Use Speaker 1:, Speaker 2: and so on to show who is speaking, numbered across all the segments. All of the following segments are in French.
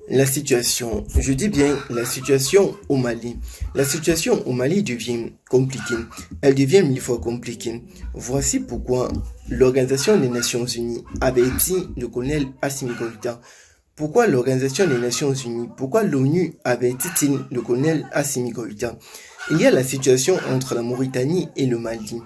Speaker 1: Je dis bien la situation au Mali. La situation au Mali devient compliquée. Elle devient mille fois compliquée. Voici pourquoi l'Organisation des Nations Unies avait dit le colonel Assimi Goïta. Pourquoi l'Organisation des Nations Unies, pourquoi l'ONU avait dit le colonel Assimi Goïta? Il y a la situation entre la Mauritanie et le Mali.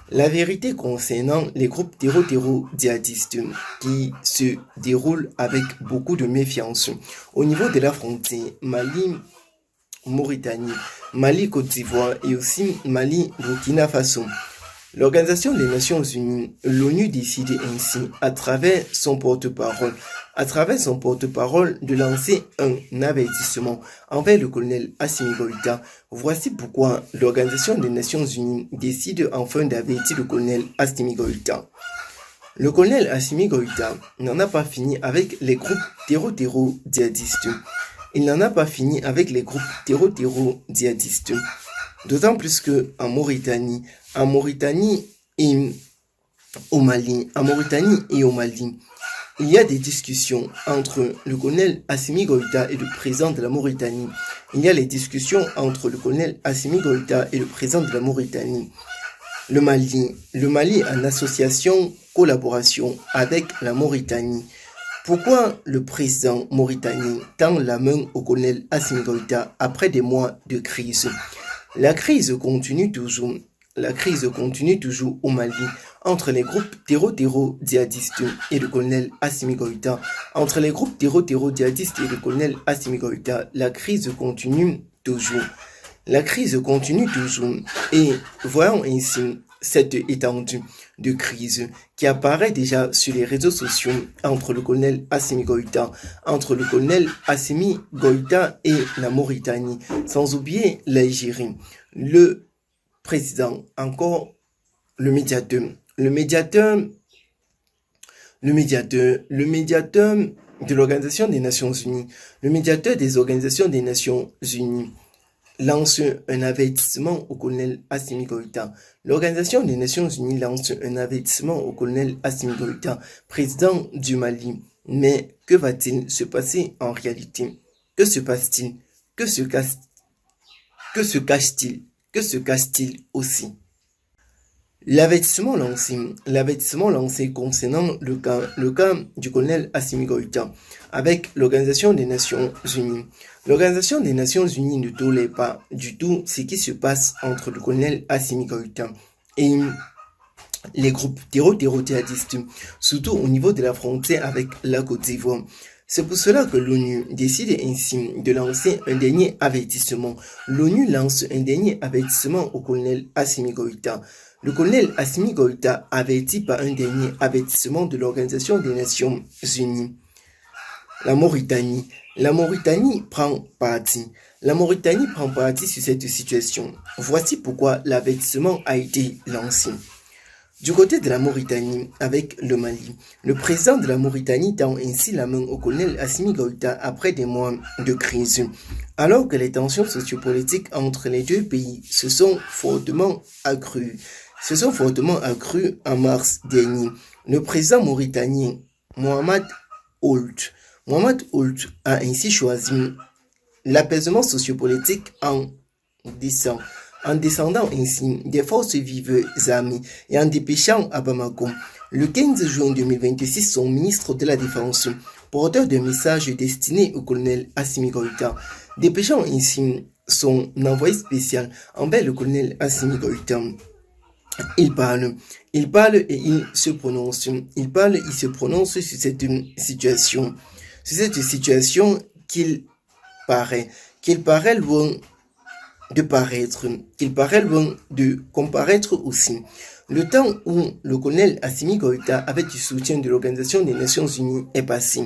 Speaker 1: La vérité concernant les groupes terror-djihadistes qui se déroulent avec beaucoup de méfiance au niveau de la frontière Mali-Mauritanie, Mali-Côte d'Ivoire et aussi Mali-Burkina Faso. L'Organisation des Nations Unies, l'ONU décide ainsi, à travers son porte-parole, de lancer un avertissement envers le colonel Assimi Goïta. Voici pourquoi l'Organisation des Nations Unies décide enfin d'avertir le colonel Assimi Goïta. Le colonel Assimi Goïta n'en a pas fini avec les groupes terror-djihadistes. Il n'en a pas fini avec les groupes terror-djihadistes. D'autant plus que en Mauritanie et au Mali, il y a des discussions entre le colonel Assimi Goïta et le président de la Mauritanie. Il y a les discussions entre le colonel Assimi Goïta et le président de la Mauritanie. Le Mali en association, collaboration avec la Mauritanie. Pourquoi le président mauritanien tend la main au colonel Assimi Goïta après des mois de crise? La crise continue toujours au Mali entre les groupes terror-djihadistes et le colonel Assimi Goïta. Entre les groupes terror-djihadistes et le colonel Assimi Goïta, la crise continue toujours. Et voyons ainsi cette étendue de crise qui apparaît déjà sur les réseaux sociaux entre le colonel Assimi Goïta et la Mauritanie, sans oublier l'Algérie. Le président, encore le médiateur de l'Organisation des Nations Unies, le médiateur des Organisations des Nations Unies, lance un avertissement au colonel Assimi Goïta. L'Organisation des Nations Unies lance un avertissement au colonel Assimi Goïta, président du Mali. Mais que va-t-il se passer en réalité? Que se passe-t-il? Que se cache-t-il? Que se cache-t-il aussi? L'avertissement lancé concernant le cas du colonel Assimi Goïta avec l'Organisation des Nations Unies. L'Organisation des Nations Unies ne tolère pas du tout ce qui se passe entre le colonel Assimi Goïta et les groupes terror-djihadistes, surtout au niveau de la frontière avec la Côte d'Ivoire. C'est pour cela que l'ONU décide ainsi de lancer un dernier avertissement. L'ONU lance un dernier avertissement au colonel Assimi Goïta. Le colonel Assimi Goïta avertit par un dernier avertissement de l'Organisation des Nations Unies. La Mauritanie prend parti. Sur cette situation. Voici pourquoi l'avertissement a été lancé. Du côté de la Mauritanie, avec le Mali, le président de la Mauritanie tend ainsi la main au colonel Assimi Goïta après des mois de crise. Alors que les tensions sociopolitiques entre les deux pays se sont fortement accrues en mars dernier, le président mauritanien Mohamed Ould a ainsi choisi l'apaisement sociopolitique en descendant ainsi des forces vives armées et en dépêchant à Bamako, le 15 juin 2026, son ministre de la Défense, porteur d'un message destiné au colonel Assimi Goïta, dépêchant ainsi son envoyé spécial envers le colonel Assimi Goïta. Il parle et il se prononce sur cette situation qu'il paraît loin de comparaître aussi. Le temps où le colonel Assimi Goïta avait du soutien de l'Organisation des Nations Unies est passé.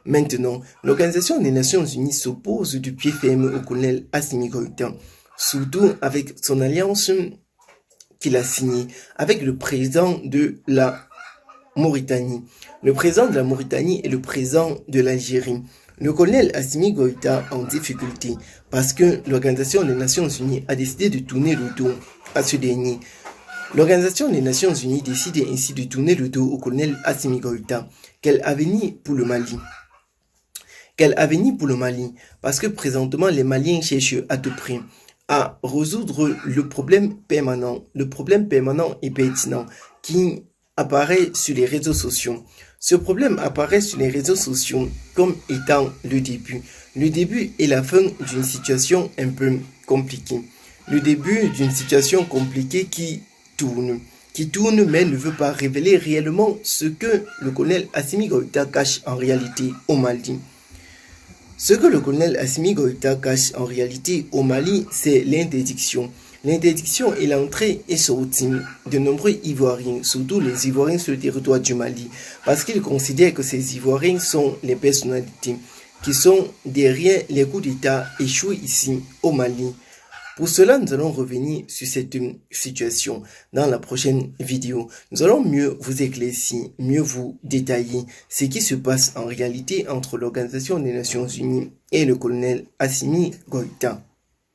Speaker 1: Maintenant, l'Organisation des Nations Unies s'oppose du pied ferme au colonel Assimi Goïta, surtout avec son alliance qu'il a signée avec le président de la Mauritanie. Le président de la Mauritanie et le président de l'Algérie. Le colonel Assimi Goïta en difficulté parce que l'Organisation des Nations Unies a décidé de tourner le dos à ce dernier. L'Organisation des Nations Unies décide ainsi de tourner le dos au colonel Assimi Goïta. Quel avenir pour le Mali? Quel avenir pour le Mali? Parce que présentement, les Maliens cherchent à tout prix à résoudre le problème permanent et pertinent qui apparaît sur les réseaux sociaux. Ce problème apparaît sur les réseaux sociaux comme étant le début et la fin d'une situation un peu compliquée. Le début d'une situation compliquée qui tourne mais ne veut pas révéler réellement ce que le colonel Assimi Goïta cache en réalité au Mali. Ce que le colonel Assimi Goïta cache en réalité au Mali, c'est l'interdiction. L'interdiction est l'entrée et sortie de nombreux Ivoiriens, surtout les Ivoiriens sur le territoire du Mali, parce qu'ils considèrent que ces Ivoiriens sont les personnalités qui sont derrière les coups d'État échoués ici au Mali. Pour cela, nous allons revenir sur cette situation dans la prochaine vidéo. Nous allons mieux vous éclaircir, mieux vous détailler ce qui se passe en réalité entre l'Organisation des Nations Unies et le colonel Assimi Goïta.